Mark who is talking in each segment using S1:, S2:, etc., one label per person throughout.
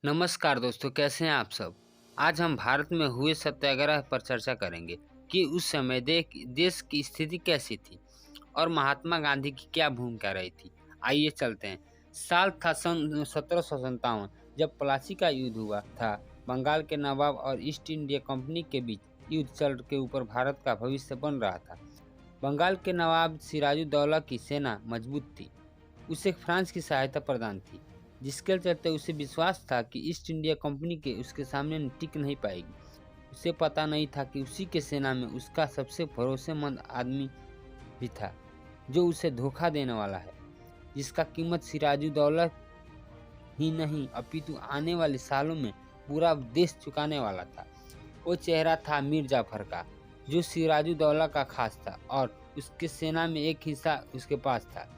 S1: नमस्कार दोस्तों, कैसे हैं आप सब। आज हम भारत में हुए सत्याग्रह पर चर्चा करेंगे कि उस समय देश की स्थिति कैसी थी और महात्मा गांधी की क्या भूमिका रही थी। आइए चलते हैं। साल था सन 1757, जब प्लासी का युद्ध हुआ था। बंगाल के नवाब और ईस्ट इंडिया कंपनी के बीच युद्ध चल के ऊपर भारत का भविष्य बन रहा था। बंगाल के नवाब सिराजुद्दौला की सेना मजबूत थी। उसे फ्रांस की सहायता प्रदान थी, जिसके चलते उसे विश्वास था कि ईस्ट इंडिया कंपनी के उसके सामने टिक नहीं पाएगी। उसे पता नहीं था कि उसी के सेना में उसका सबसे भरोसेमंद आदमी भी था, जो उसे धोखा देने वाला है, जिसका कीमत सिराजुद्दौला ही नहीं अपितु आने वाले सालों में पूरा देश चुकाने वाला था। वो चेहरा था मीर जाफर का, जो सिराजुद्दौला का खास था और उसके सेना में एक हिस्सा उसके पास था।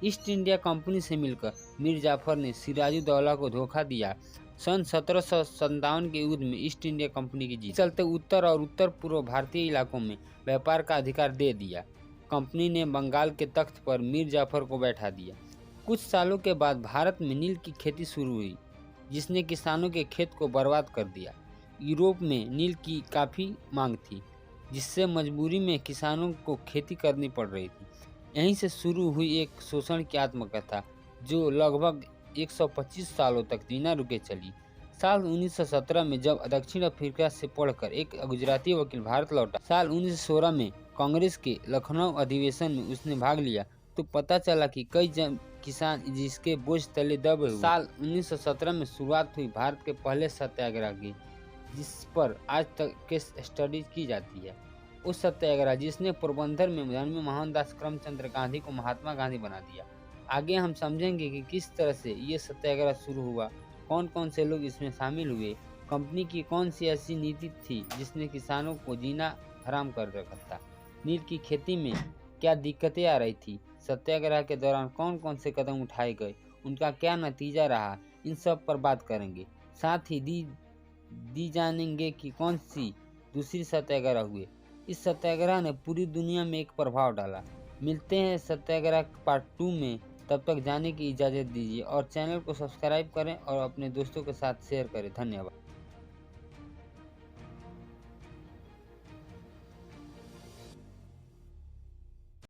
S1: ईस्ट इंडिया कंपनी से मिलकर मीर जाफर ने सिराजुद्दौला को धोखा दिया। सन 1757 के युद्ध में ईस्ट इंडिया कंपनी की जीत चलते उत्तर और उत्तर पूर्व भारतीय इलाकों में व्यापार का अधिकार दे दिया। कंपनी ने बंगाल के तख्त पर मीर जाफर को बैठा दिया। कुछ सालों के बाद भारत में नील की खेती शुरू हुई, जिसने किसानों के खेत को बर्बाद कर दिया। यूरोप में नील की काफ़ी मांग थी, जिससे मजबूरी में किसानों को खेती करनी पड़ रही थी। यहीं से शुरू हुई एक शोषण की आत्मकथा, जो लगभग 125 सालों तक बिना रुके चली। साल 1917 में जब दक्षिण अफ्रीका से पढ़कर एक गुजराती वकील भारत लौटा, साल 1916 में कांग्रेस के लखनऊ अधिवेशन में उसने भाग लिया, तो पता चला कि कई किसान जिसके बोझ तले दबे हुए। साल 1917 में शुरुआत हुई भारत के पहले सत्याग्रह की, जिस पर आज तक के स्टडीज की जाती है। उस सत्याग्रह जिसने पोरबंदर में जन्मे मोहनदास करमचंद गांधी को महात्मा गांधी बना दिया। आगे हम समझेंगे कि किस तरह से ये सत्याग्रह शुरू हुआ, कौन कौन से लोग इसमें शामिल हुए, कंपनी की कौन सी ऐसी नीति थी जिसने किसानों को जीना हराम कर रखा था, नील की खेती में क्या दिक्कतें आ रही थी, सत्याग्रह के दौरान कौन कौन से कदम उठाए गए, उनका क्या नतीजा रहा, इन सब पर बात करेंगे। साथ ही दी जानेंगे कि कौन सी दूसरी सत्याग्रह हुए। इस सत्याग्रह ने पूरी दुनिया में एक प्रभाव डाला। मिलते हैं सत्याग्रह पार्ट 2 में। तब तक जाने की इजाज़त दीजिए और चैनल को सब्सक्राइब करें और अपने दोस्तों के साथ शेयर करें। धन्यवाद।